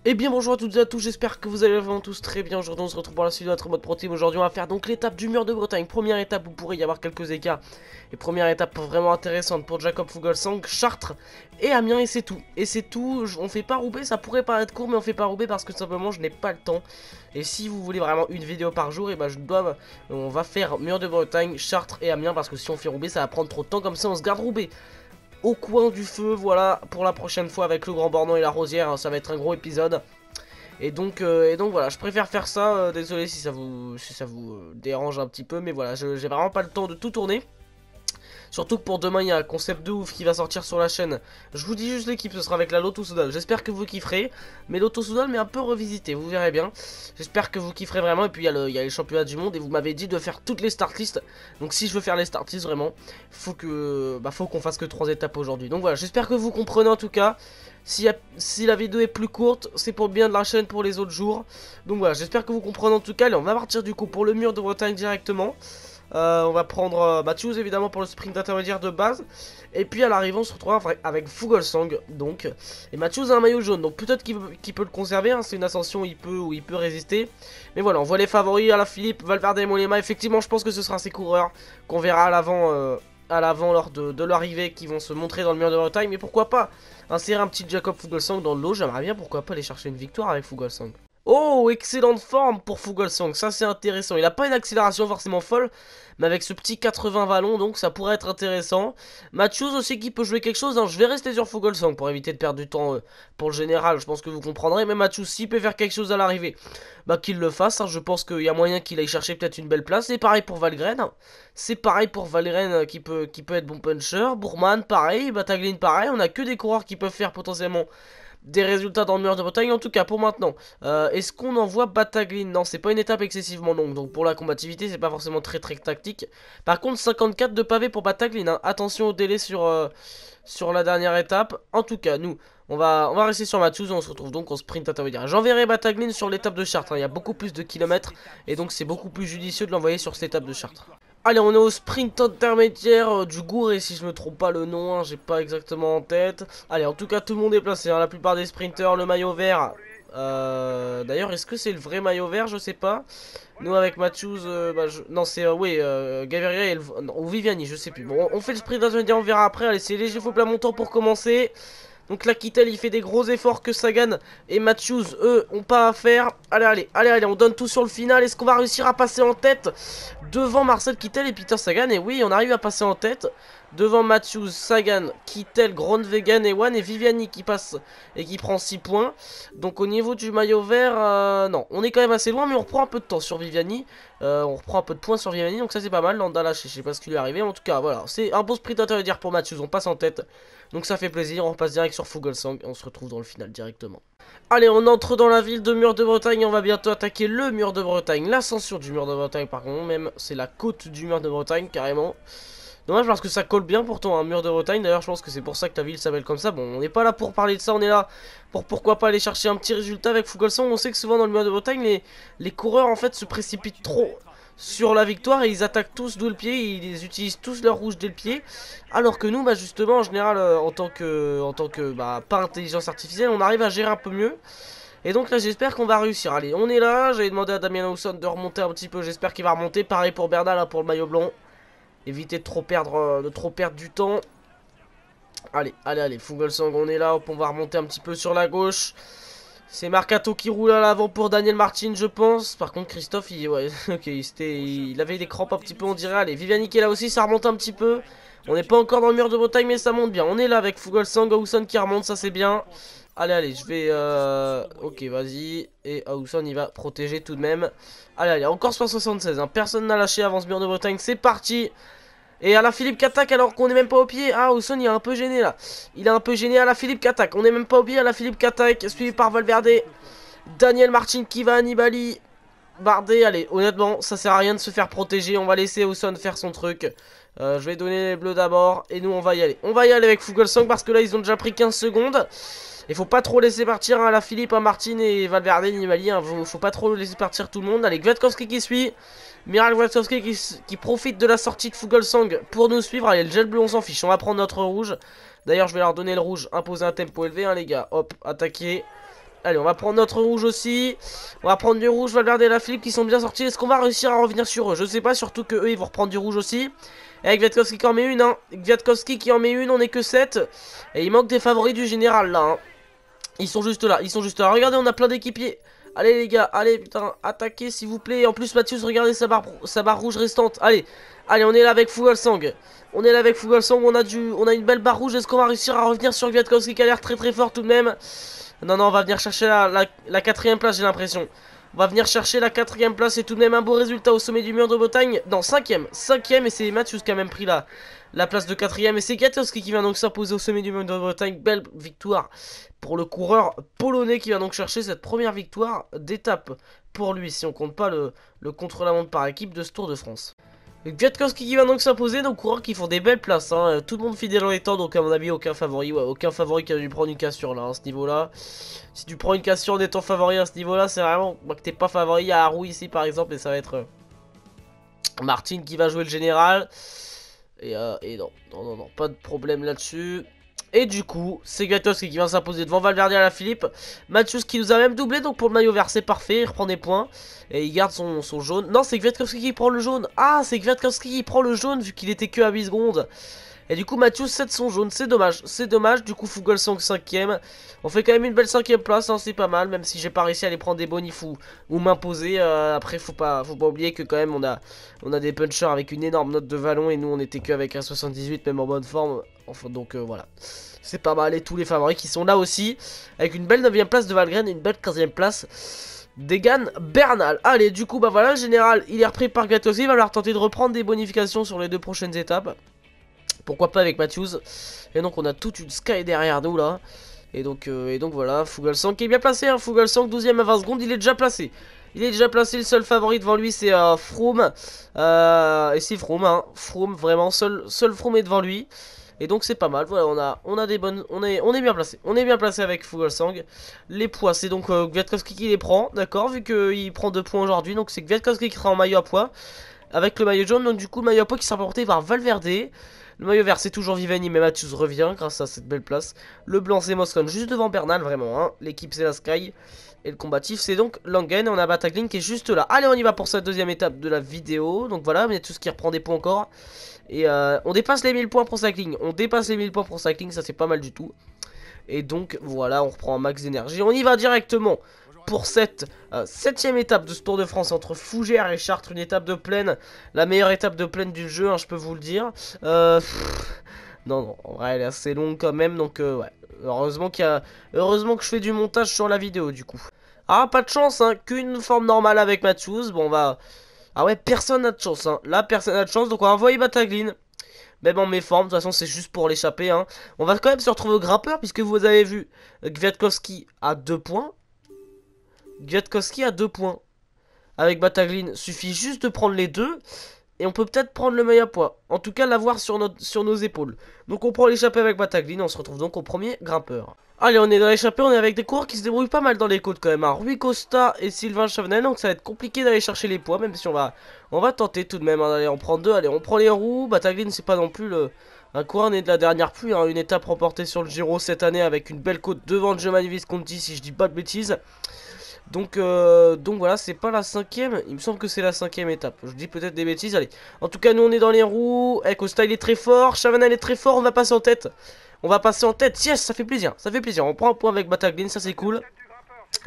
Et bien bonjour à toutes et à tous, j'espère que vous allez vraiment tous très bien. Aujourd'hui on se retrouve pour la suite de notre mode pro team. Aujourd'hui on va faire donc l'étape du mur de Bretagne. Première étape où pourrait y avoir quelques écarts. Et première étape vraiment intéressante pour Jacob Fuglsang, Chartres et Amiens, et c'est tout. Et c'est tout, on fait pas Roubaix, ça pourrait paraître court mais on fait pas Roubaix parce que simplement je n'ai pas le temps. Et si vous voulez vraiment une vidéo par jour, et ben on va faire mur de Bretagne, Chartres et Amiens. Parce que si on fait Roubaix ça va prendre trop de temps, comme ça on se garde Roubaix au coin du feu, voilà, pour la prochaine fois avec le Grand Bornand et la Rosière, hein, ça va être un gros épisode. Et donc voilà, je préfère faire ça, désolé si ça vous dérange un petit peu, mais voilà, j'ai vraiment pas le temps de tout tourner. Surtout que pour demain, il y a un concept de ouf qui va sortir sur la chaîne. Je vous dis juste l'équipe, ce sera avec la Lotto Soudal. J'espère que vous kifferez. Mais Lotto Soudal, mais un peu revisité, vous verrez bien. J'espère que vous kifferez vraiment. Et puis, il y a les championnats du monde. Et vous m'avez dit de faire toutes les start lists. Donc, si je veux faire les start lists, vraiment, faut qu'on fasse que 3 étapes aujourd'hui. Donc, voilà, j'espère que vous comprenez en tout cas. Si la vidéo est plus courte, c'est pour le bien de la chaîne pour les autres jours. Donc, voilà, j'espère que vous comprenez en tout cas. Allez, on va partir du coup pour le mur de Bretagne directement. On va prendre Matthews évidemment pour le sprint intermédiaire de base. Et puis à l'arrivée on se retrouve avec Fuglsang donc. Et Matthews a un maillot jaune, donc peut-être qu'il peut le conserver, hein. C'est une ascension où il peut résister. Mais voilà, on voit les favoris à la Philippe, Valverde et Mollema. Effectivement je pense que ce sera ces coureurs qu'on verra à l'avant lors de l'arrivée, qui vont se montrer dans le mur de Bretagne. Mais pourquoi pas insérer un petit Jacob Fuglsang dans le lot. J'aimerais bien, pourquoi pas, aller chercher une victoire avec Fuglsang. Oh, excellente forme pour Fuglsang, ça c'est intéressant. Il a pas une accélération forcément folle, mais avec ce petit 80 vallons, donc ça pourrait être intéressant. Matthews aussi qui peut jouer quelque chose, hein. Je vais rester sur Fuglsang pour éviter de perdre du temps pour le général, je pense que vous comprendrez. Mais Matthews, s'il peut faire quelque chose à l'arrivée, bah qu'il le fasse, hein. Je pense qu'il y a moyen qu'il aille chercher peut-être une belle place. Et pareil pour Valgren, c'est pareil pour Valgren qui peut être bon puncher. Bourman pareil, Battaglin pareil, on a que des coureurs qui peuvent faire potentiellement des résultats dans le mur de Bretagne, en tout cas pour maintenant. Est-ce qu'on envoie Battaglin? Non, c'est pas une étape excessivement longue, donc pour la combativité c'est pas forcément très tactique. Par contre 54 de pavés pour Battaglin, hein. Attention au délai sur la dernière étape. En tout cas nous on va rester sur Matthews. On se retrouve donc en sprint intermédiaire. J'enverrai Battaglin sur l'étape de Chartres, hein. Il y a beaucoup plus de kilomètres et donc c'est beaucoup plus judicieux de l'envoyer sur cette étape de Chartres. Allez, on est au sprint intermédiaire du Gouret, si je me trompe pas le nom, hein, j'ai pas exactement en tête. Allez, en tout cas, tout le monde est placé, hein, la plupart des sprinters, le maillot vert. D'ailleurs, est-ce que c'est le vrai maillot vert? Je sais pas. Nous, avec Matthews, non, c'est, oui, Gaviria ou Viviani, je sais plus. Bon, on fait le sprint intermédiaire, on verra après. Allez, c'est léger faux plat montant pour commencer. Donc là, Kittel, il fait des gros efforts que Sagan et Matthews, eux, ont pas à faire. Allez, on donne tout sur le final. Est-ce qu'on va réussir à passer en tête devant Marcel Kittel et Peter Sagan? Et oui, on arrive à passer en tête devant Matthews, Sagan, Kittel, Groenewegen et One, et Viviani qui passe et qui prend 6 points. Donc au niveau du maillot vert, non, on est quand même assez loin, mais on reprend un peu de temps sur Viviani. On reprend un peu de points sur Viviani, donc ça c'est pas mal. Landa, je sais pas ce qui lui est arrivé. En tout cas, voilà, c'est un beau sprint intermédiaire pour Matthews, on passe en tête. Donc ça fait plaisir, on passe direct sur Fuglsang et on se retrouve dans le final directement. Allez, on entre dans la ville de Mur de Bretagne et on va bientôt attaquer le Mur de Bretagne. L'ascension du Mur de Bretagne, par contre, même c'est la côte du Mur de Bretagne, carrément. Dommage parce que ça colle bien pourtant un Mur de Bretagne. D'ailleurs, je pense que c'est pour ça que la ville s'appelle comme ça. Bon, on n'est pas là pour parler de ça, on est là pour pourquoi pas aller chercher un petit résultat avec Fuglsang. On sait que souvent dans le Mur de Bretagne, les coureurs en fait se précipitent trop sur la victoire et ils attaquent tous d'où le pied, ils utilisent tous leur rouge dès le pied, alors que nous, bah justement, en général, en tant que pas intelligence artificielle, on arrive à gérer un peu mieux. Et donc là, j'espère qu'on va réussir. Allez, on est là. J'avais demandé à Damien Hawson de remonter un petit peu. J'espère qu'il va remonter. Pareil pour Bernal, hein, pour le maillot blanc. Éviter de trop perdre du temps. Allez, Fuglsang, on est là. Hop, on va remonter un petit peu sur la gauche. C'est Marcato qui roule à l'avant pour Daniel Martin, je pense. Par contre, Christophe, il avait des crampes un petit peu, on dirait. Allez, Viviani qui est là aussi, ça remonte un petit peu. On n'est pas encore dans le mur de Bretagne, mais ça monte bien. On est là avec Fuglsang, Hawson qui remonte, ça c'est bien. Allez, je vais... Ok, vas-y. Et Hawson, il va protéger tout de même. Allez, encore 76, hein. Personne n'a lâché avant ce mur de Bretagne, c'est parti. Et à la Philippe qui attaque alors qu'on est même pas au pied. Ah, Hawson il est un peu gêné là. Il est un peu gêné à la Philippe qui attaque. On est même pas au pied à la Philippe qui attaque. Suivi par Valverde. Daniel Martin qui va à Nibali. Bardet, allez, honnêtement, ça sert à rien de se faire protéger. On va laisser Hawson faire son truc. Je vais donner les bleus d'abord. Et nous on va y aller. On va y aller avec Fuglsang parce que là ils ont déjà pris 15 secondes. Il faut pas trop laisser partir, hein, à la Philippe, hein, Martin et Valverde, Nibali, hein, faut pas trop laisser partir tout le monde. Allez, Kwiatkowski qui suit. Miral Kwiatkowski qui profite de la sortie de Fuglsang pour nous suivre. Allez, le gel bleu, on s'en fiche. On va prendre notre rouge. D'ailleurs, je vais leur donner le rouge. Imposer un tempo élevé, hein, les gars. Hop, attaquer. Allez, on va prendre notre rouge aussi. On va prendre du rouge, Valverde et Lafilippe qui sont bien sortis. Est-ce qu'on va réussir à revenir sur eux? Je sais pas, surtout que eux ils vont reprendre du rouge aussi. Et avec Kwiatkowski qui en met une, hein. Kwiatkowski qui en met une, on est que 7. Et il manque des favoris du général là, hein. Ils sont juste là, ils sont juste là. Regardez, on a plein d'équipiers. Allez les gars, allez putain, attaquez s'il vous plaît. En plus Mathieu, regardez sa barre rouge restante. Allez, allez, on est là avec Fuglsang. On est là avec Fuglsang, on a une belle barre rouge. Est-ce qu'on va réussir à revenir sur Kwiatkowski qui a l'air très très fort tout de même? Non, non, on va venir chercher la quatrième place, j'ai l'impression. On va venir chercher la quatrième place et tout de même un beau résultat au sommet du mur de Bretagne. Non, cinquième, et c'est Mathieu qui a même pris la place de quatrième. Et c'est Kwiatkowski qui vient donc s'imposer au sommet du mur de Bretagne. Belle victoire pour le coureur polonais qui va donc chercher cette première victoire d'étape pour lui, si on compte pas le contre-la-montre par équipe de ce Tour de France. Kwiatkowski qui va donc s'imposer, donc coureurs qui font des belles places, hein. Tout le monde fidèle dans les temps, donc à mon avis aucun favori, ouais, aucun favori qui a dû prendre une cassure là, à ce niveau là. Si tu prends une cassure en étant favori à ce niveau là, c'est vraiment que t'es pas favori. Il y a Haru ici par exemple, et ça va être Martin qui va jouer le général. Et non, pas de problème là-dessus. Et du coup, c'est Kwiatkowski qui va s'imposer devant Valverde à Lafilippe. Mathieu qui nous a même doublé, donc pour le maillot vert c'est parfait, il reprend des points. Et il garde son jaune. Non, c'est Kwiatkowski qui prend le jaune. Ah, c'est Kwiatkowski qui prend le jaune vu qu'il était que à 8 secondes. Et du coup, Mathieu cède son jaune, c'est dommage. Du coup, Fuglsang 5ème. On fait quand même une belle 5ème place, hein, c'est pas mal. Même si j'ai pas réussi à aller prendre des bonifs ou m'imposer. Après, faut pas oublier que quand même, on a des punchers avec une énorme note de vallon. Et nous, on était qu'avec un 78, même en bonne forme. Enfin, donc voilà. C'est pas mal. Et tous les favoris qui sont là aussi. Avec une belle 9ème place de Valgren et une belle 15ème place d'Egan Bernal. Allez, du coup, bah voilà, le général, il est repris par Kwiatkowski. Il va leur tenter de reprendre des bonifications sur les 2 prochaines étapes. Pourquoi pas avec Matthews. Et donc on a toute une Sky derrière nous là. Et donc voilà, Fuglsang qui est bien placé, hein. Fuglsang 12ème à 20 secondes, il est déjà placé. Il est déjà placé, le seul favori devant lui c'est Froome. Et c'est Froome, hein. Froome, vraiment, seul Froome est devant lui. Et donc c'est pas mal, voilà, on a des bonnes. On est bien placé. On est bien placé avec Fuglsang. Les poids, c'est donc Kwiatkowski qui les prend, d'accord, vu qu'il prend 2 points aujourd'hui. Donc c'est Kwiatkowski qui sera en maillot à poids. Avec le maillot jaune, donc du coup le maillot à poids qui sera porté par Valverde. Le maillot vert c'est toujours Vivani, mais Mathieu revient grâce à cette belle place. Le blanc c'est Moscon juste devant Bernal, vraiment, hein. L'équipe c'est la Sky. Et le combatif c'est donc Langen, et on a Battaglin qui est juste là. Allez, on y va pour cette deuxième étape de la vidéo. Donc voilà, mais tout ce qui reprend des points encore. Et on dépasse les 1000 points pour cycling. On dépasse les 1000 points pour cycling, ça c'est pas mal du tout. Et donc voilà, on reprend un max d'énergie. On y va directement pour cette 7ème étape de ce Tour de France entre Fougères et Chartres, une étape de plaine, la meilleure étape de plaine du jeu, hein, je peux vous le dire. Non, en vrai elle est assez longue quand même, donc ouais, heureusement que je fais du montage sur la vidéo du coup. Ah, pas de chance, hein, qu'une forme normale avec Matthews, bon on va... Ah ouais, personne n'a de chance, hein, là personne n'a de chance, donc on va envoyer Battaglin. Même en méforme, de toute façon c'est juste pour l'échapper, hein. On va quand même se retrouver au grimpeur, puisque vous avez vu Kwiatkowski à 2 points. Kwiatkowski a 2 points. Avec Battaglin, suffit juste de prendre les deux. Et on peut peut-être prendre le maillot à poids. En tout cas, l'avoir sur nos épaules. Donc on prend l'échappée avec Battaglin. On se retrouve donc au premier grimpeur. Allez, on est dans l'échappée. On est avec des coureurs qui se débrouillent pas mal dans les côtes quand même, hein. Rui Costa et Sylvain Chavanel. Donc ça va être compliqué d'aller chercher les poids. Même si on va tenter tout de même, hein. Allez, on prend 2. Allez, on prend les roues. Battaglin, c'est pas non plus un coureur né de la dernière pluie, hein. Une étape remportée sur le Giro cette année avec une belle côte devant Giovanni Visconti, si je dis pas de bêtises. Donc voilà, c'est pas la 5ème. Il me semble que c'est la 5ème étape. Je dis peut-être des bêtises, allez. En tout cas, nous on est dans les roues. Costa il est très fort, Chavanel est très fort, on va passer en tête. On va passer en tête, yes, ça fait plaisir, ça fait plaisir. On prend un point avec Battaglin, ça c'est cool.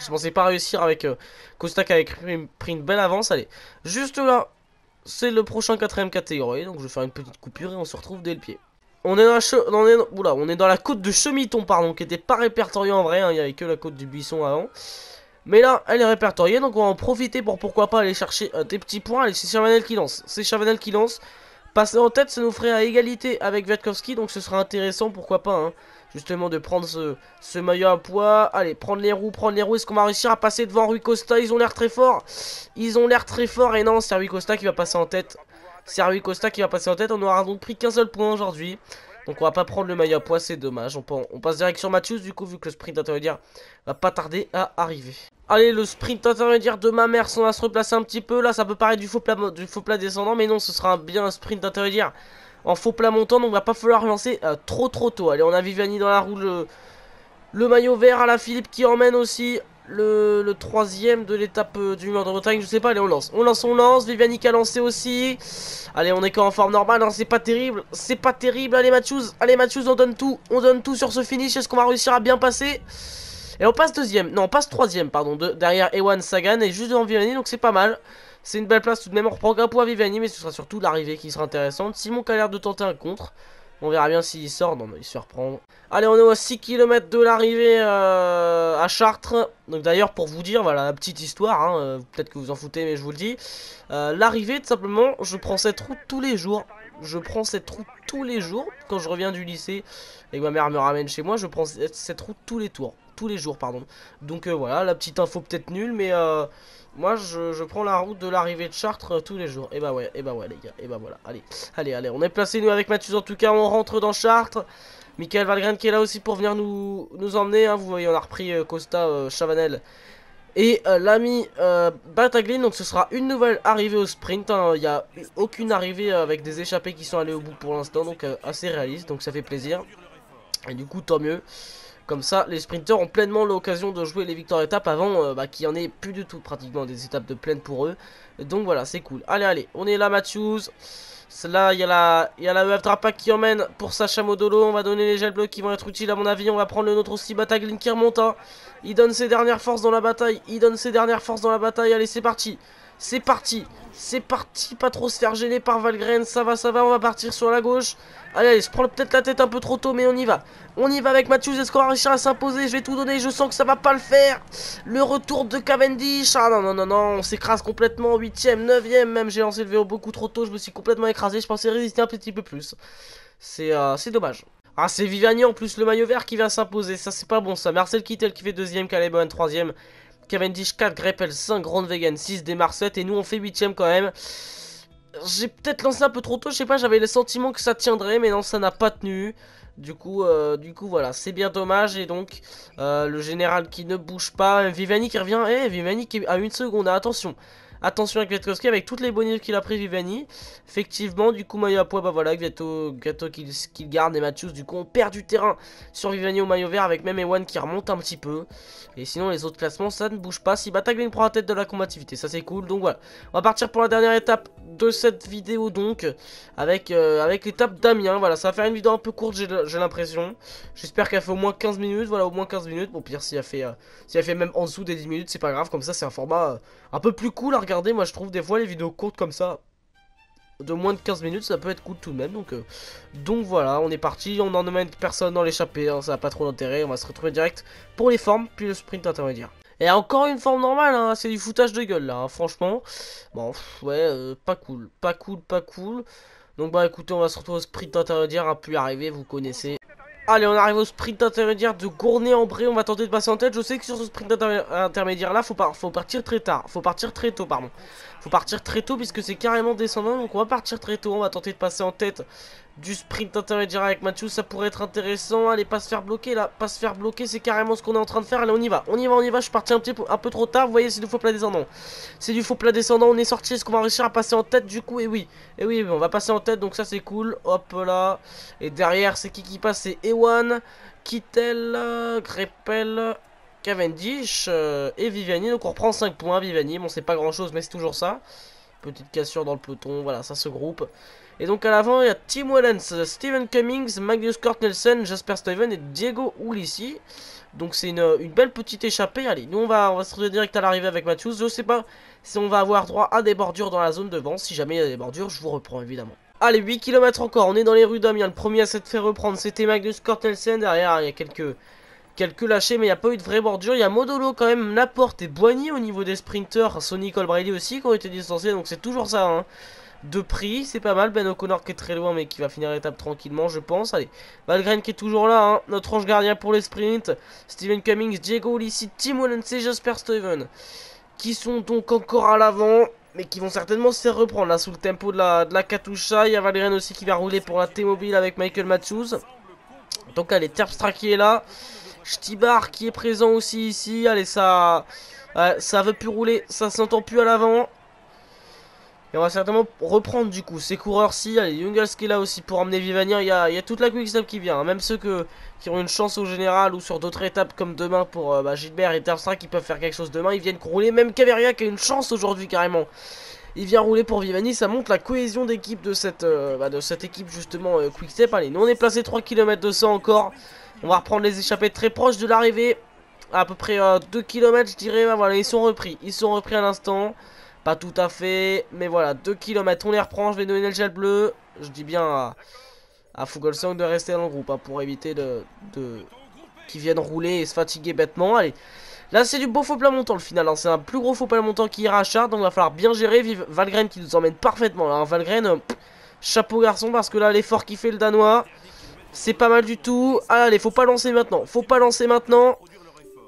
Je pensais pas réussir avec Costa qui avait pris une belle avance, allez. Juste là, c'est le prochain 4ème catégorie. Donc je vais faire une petite coupure et on se retrouve dès le pied. On est dans la côte de Chemiton, pardon, qui était pas répertoriée en vrai, hein. Il y avait que la côte du Buisson avant. Mais là, elle est répertoriée, donc on va en profiter pour pourquoi pas aller chercher des petits points. Allez, c'est Chavanel qui lance. C'est Chavanel qui lance. Passer en tête, ça nous ferait à égalité avec Kwiatkowski, donc ce sera intéressant, pourquoi pas, hein, justement de prendre ce maillot à poids. Allez, prendre les roues. Est-ce qu'on va réussir à passer devant Rui Costa? Ils ont l'air très forts. Et non, c'est Rui Costa qui va passer en tête. On n'aura donc pris qu'un seul point aujourd'hui. Donc on va pas prendre le maillot à poids, c'est dommage. On passe direct sur Matthews du coup, vu que le sprint intermédiaire va pas tarder à arriver. Allez, le sprint intermédiaire de ma mère, on va se replacer un petit peu. Là ça peut paraître du faux plat descendant, mais non, ce sera bien un sprint intermédiaire en faux plat montant. Donc il va pas falloir lancer trop tôt. Allez, on a Vivani dans la roue, Le maillot vert à la Philippe qui emmène aussi le troisième de l'étape du mur de Bretagne. Je sais pas, allez on lance. On lance. Viviani qui a lancé aussi. Allez, on est quand en forme normale, hein, c'est pas terrible. C'est pas terrible. Allez Matthews, on donne tout. On donne tout sur ce finish. Est-ce qu'on va réussir à bien passer? Et on passe deuxième. Non, on passe troisième, pardon. Derrière Ewan Sagan et juste devant Viviani, donc c'est pas mal. C'est une belle place tout de même. On reprend un point à Viviani, mais ce sera surtout l'arrivée qui sera intéressante. Simon qui a l'air de tenter un contre. On verra bien s'il sort. Non, il se fait reprendre. Allez, on est à 6 km de l'arrivée à Chartres. Donc d'ailleurs, pour vous dire, voilà, la petite histoire, hein, peut-être que vous en foutez, mais je vous le dis. L'arrivée, tout simplement, je prends cette route tous les jours. Je prends cette route tous les jours. Quand je reviens du lycée et que ma mère me ramène chez moi, je prends cette route tous les jours, pardon. Donc voilà, la petite info peut-être nulle, mais moi je prends la route de l'arrivée de Chartres tous les jours. Et bah ouais les gars, et bah voilà. Allez, on est placé nous avec Mathieu, en tout cas on rentre dans Chartres. Michael Valgren qui est là aussi pour venir nous emmener, hein. Vous voyez, on a repris Costa, Chavanel et l'ami Bataglin. Donc ce sera une nouvelle arrivée au sprint, hein. Il n'y a aucune arrivée avec des échappés qui sont allés au bout pour l'instant, donc assez réaliste, donc ça fait plaisir. Et du coup tant mieux. Comme ça, les sprinters ont pleinement l'occasion de jouer les victoires étapes avant qu'il n'y en ait plus du tout, pratiquement des étapes de plaine pour eux. Donc voilà, c'est cool. Allez, on est là, Matthews. Là, il y a la EF Drapac qui emmène pour Sacha Modolo. On va donner les gels bleus qui vont être utiles à mon avis. On va prendre le nôtre aussi, Bataglin qui remonte, hein. Il donne ses dernières forces dans la bataille. Allez, c'est parti. C'est parti, pas trop se faire gêner par Valgren. Ça va, on va partir sur la gauche. Allez, je prends peut-être la tête un peu trop tôt, mais on y va. On y va avec Matthews. Est-ce qu'on va réussir à s'imposer? Je vais tout donner, je sens que ça va pas le faire. Le retour de Cavendish. Ah non, on s'écrase complètement. 8ème, 9ème même. J'ai lancé le vélo beaucoup trop tôt. Je me suis complètement écrasé. Je pensais résister un petit peu plus. C'est dommage. Ah, c'est Viviani en plus, le maillot vert qui vient s'imposer. Ça, c'est pas bon ça. Marcel Kittel qui fait 2ème, Caleb Ewan 3ème. Cavendish 4, Greppel 5, Groenewegen 6, Demar 7 et nous on fait 8ème quand même. J'ai peut-être lancé un peu trop tôt, je sais pas, j'avais le sentiment que ça tiendrait, mais non, ça n'a pas tenu. Du coup voilà, c'est bien dommage. Et donc, le général qui ne bouge pas, Viviani qui revient, Viviani qui est à 1 seconde, attention. Attention avec Kwiatkowski, avec toutes les bonus qu'il a pris Viviani. Effectivement, du coup, maillot à poids, bah voilà, Kwiato qui garde et Matthews. Du coup, on perd du terrain sur Viviani au maillot vert avec même Ewan qui remonte un petit peu. Et sinon, les autres classements, ça ne bouge pas. Si Bataglin prend la tête de la combativité, ça c'est cool. Donc voilà, on va partir pour la dernière étape de cette vidéo donc. Avec l'étape d'Amiens. Voilà, ça va faire une vidéo un peu courte, j'ai l'impression. J'espère qu'elle fait au moins 15 minutes. Voilà, au moins 15 minutes. Bon, pire, si elle fait même en dessous des 10 minutes, c'est pas grave. Comme ça, c'est un format un peu plus cool à regarder. Moi je trouve des fois les vidéos courtes comme ça de moins de 15 minutes ça peut être cool tout de même. Donc voilà, on est parti. On en emmène personne dans l'échappée, hein, ça n'a pas trop d'intérêt. On va se retrouver direct pour les formes puis le sprint intermédiaire. Et encore une forme normale, hein, c'est du foutage de gueule là, hein, franchement. Bon, ouais, pas cool. Donc bah écoutez, on va se retrouver au sprint intermédiaire, hein, puis arriver, vous connaissez. Allez, on arrive au sprint intermédiaire de Gournay-en-Bray. On va tenter de passer en tête. Je sais que sur ce sprint intermédiaire là, faut partir très tard. Faut partir très tôt, pardon. Faut partir très tôt puisque c'est carrément descendant. Donc on va partir très tôt. On va tenter de passer en tête du sprint intermédiaire avec Mathieu. Ça pourrait être intéressant. Allez, pas se faire bloquer là. Pas se faire bloquer, c'est carrément ce qu'on est en train de faire. Allez, on y va. Je suis parti un peu trop tard. Vous voyez, c'est du faux plat descendant. On est sorti. Est-ce qu'on va réussir à passer en tête du coup? Et oui, on va passer en tête. Donc ça, c'est cool. Hop là. Et derrière, c'est qui passe? C'est Ewan, Kittel, Greppel, Cavendish et Viviani. Donc on reprend 5 points. Viviani, bon, c'est pas grand chose, mais c'est toujours ça. Petite cassure dans le peloton. Voilà, ça se groupe. Et donc à l'avant, il y a Tim Wellens, Steven Cummings, Magnus Cort Nielsen, Jasper Stuyven et Diego Ulissi. Donc c'est une belle petite échappée. Allez, nous on va se retrouver direct à l'arrivée avec Matthews. Je sais pas si on va avoir droit à des bordures dans la zone devant. Si jamais il y a des bordures, je vous reprends évidemment. Allez, 8 km encore, on est dans les rues d'Amiens. Le premier à s'être fait reprendre, c'était Magnus Cort Nielsen. Derrière, il y a quelques lâchés, mais il n'y a pas eu de vraie bordure. Il y a Modolo quand même, Laporte et Boigny au niveau des sprinters. Sonny Colbrelli aussi qui ont été distancés, donc c'est toujours ça, hein. De prix, c'est pas mal. Ben O'Connor qui est très loin mais qui va finir l'étape tranquillement, je pense. Allez, Valgren qui est toujours là, hein. Notre ange gardien pour les sprints. Steven Cummings, Diego Ulissi, Tim Wellens et Jasper Stuyven qui sont donc encore à l'avant, mais qui vont certainement se faire reprendre là sous le tempo de la Katusha. Il y a Valgren aussi qui va rouler pour la T-Mobile avec Michael Matthews. Donc allez, Terpstra qui est là. Stibar qui est présent aussi ici. Allez, ça veut plus rouler, ça s'entend plus à l'avant. Et on va certainement reprendre du coup ces coureurs-ci. Allez, Jungels qui est là aussi pour emmener Vivani. Il y a toute la Quick-Step qui vient, hein. Même ceux qui ont une chance au général ou sur d'autres étapes comme demain pour Gilbert et Terstra qui peuvent faire quelque chose demain. Ils viennent rouler. Même Caveria qui a une chance aujourd'hui carrément. Il vient rouler pour Vivani. Ça montre la cohésion d'équipe de cette équipe justement Quick-Step. Allez, nous on est placé 3 km 200 encore. On va reprendre les échappées très proches de l'arrivée. À peu près 2 km je dirais. Bah, voilà, ils sont repris. Ils sont repris à l'instant. Pas tout à fait, mais voilà, 2 km, on les reprend, je vais donner le gel bleu. Je dis bien à Fuglsang de rester dans le groupe, hein, pour éviter qu'ils viennent rouler et se fatiguer bêtement. Allez, là c'est du beau faux plat montant le final, hein. C'est un plus gros faux plat montant qui ira à Chart, donc il va falloir bien gérer. Vive Valgren qui nous emmène parfaitement là, hein. Valgren, chapeau garçon, parce que là l'effort qu'il fait le Danois, c'est pas mal du tout. Ah, allez, faut pas lancer maintenant, faut pas lancer maintenant.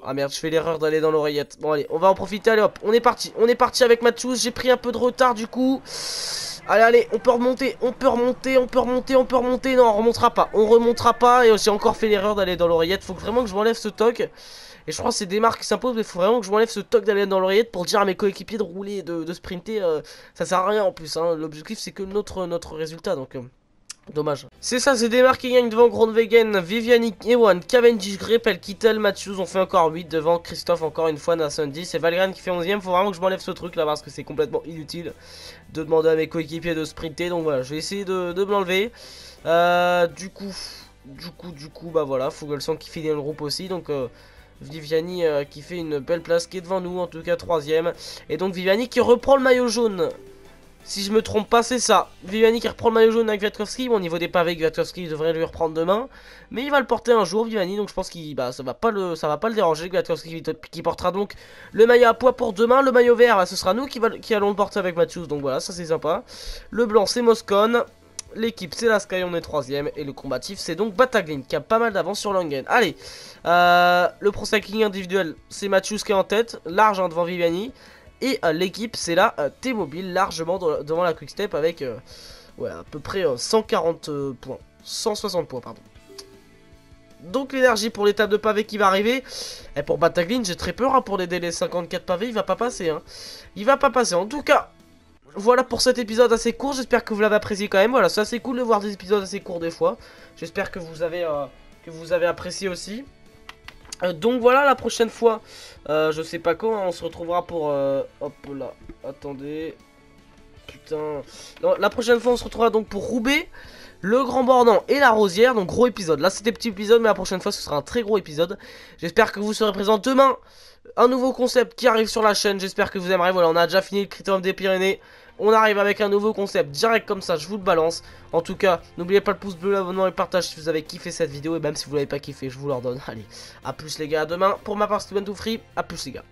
Ah merde, je fais l'erreur d'aller dans l'oreillette. Bon allez, on va en profiter, allez hop, on est parti avec Matthews. J'ai pris un peu de retard du coup. Allez, on peut remonter, on peut remonter. Non, on remontera pas, et j'ai encore fait l'erreur d'aller dans l'oreillette. Faut vraiment que je m'enlève ce toc. Et je crois que c'est des marques qui s'imposent, mais il faut vraiment que je m'enlève ce toc d'aller dans l'oreillette pour dire à mes coéquipiers de rouler, de sprinter. Ça sert à rien en plus, hein. L'objectif c'est que notre résultat, donc... dommage. C'est ça, c'est des marques qui gagnent devant Groenewegen, Viviani, Ewan, Cavendish, Greppel, Kittel, Matthews. On fait encore 8 devant Christophe, encore une fois, Nasson 10. Et Valgren qui fait 11ème. Faut vraiment que je m'enlève ce truc là parce que c'est complètement inutile de demander à mes coéquipiers de sprinter. Donc voilà, je vais essayer de me l'enlever. Du coup, bah voilà, Fuglsang qui finit le groupe aussi. Donc Viviani qui fait une belle place, qui est devant nous, en tout cas 3ème. Et donc Viviani qui reprend le maillot jaune. Si je me trompe pas, c'est ça. Viviani qui reprend le maillot jaune avec Kwiatkowski. Bon, au niveau des pavés, Kwiatkowski devrait lui reprendre demain. Mais il va le porter un jour, Viviani. Donc je pense qu'il ça va pas le déranger. Kwiatkowski qui portera donc le maillot à poids pour demain. Le maillot vert, bah, ce sera nous qui allons le porter avec Matthews. Donc voilà, ça c'est sympa. Le blanc, c'est Moscone. L'équipe, c'est la Sky, on est 3ème. Et le combatif, c'est donc Battaglin qui a pas mal d'avance sur Langen. Allez, le pro cycling individuel, c'est Matthews qui est en tête. Large, hein, devant Viviani. Et l'équipe, c'est la T-Mobile, largement devant la Quick-Step avec ouais, à peu près 140 points. 160 points, pardon. Donc l'énergie pour l'étape de pavé qui va arriver. Et pour Battaglin, j'ai très peur, hein, pour les délais 54 pavés, il va pas passer. Hein. Il va pas passer. En tout cas, voilà pour cet épisode assez court. J'espère que vous l'avez apprécié quand même. Voilà, c'est assez cool de voir des épisodes assez courts des fois. J'espère que vous avez apprécié aussi. Donc voilà, la prochaine fois, je sais pas quand, hein, on se retrouvera pour... hop là, attendez. Putain. Non, la prochaine fois, on se retrouvera donc pour Roubaix, le Grand Bornand et la Rosière. Donc gros épisode. Là, c'était petit épisode, mais la prochaine fois, ce sera un très gros épisode. J'espère que vous serez présents demain. Un nouveau concept qui arrive sur la chaîne. J'espère que vous aimerez. Voilà, on a déjà fini le Critérium des Pyrénées. On arrive avec un nouveau concept direct comme ça, je vous le balance. En tout cas, n'oubliez pas le pouce bleu, l'abonnement et le partage si vous avez kiffé cette vidéo. Et même si vous l'avez pas kiffé, je vous l'ordonne. Allez, à plus les gars, à demain. Pour ma part, c'était Ben Toufri, à plus les gars.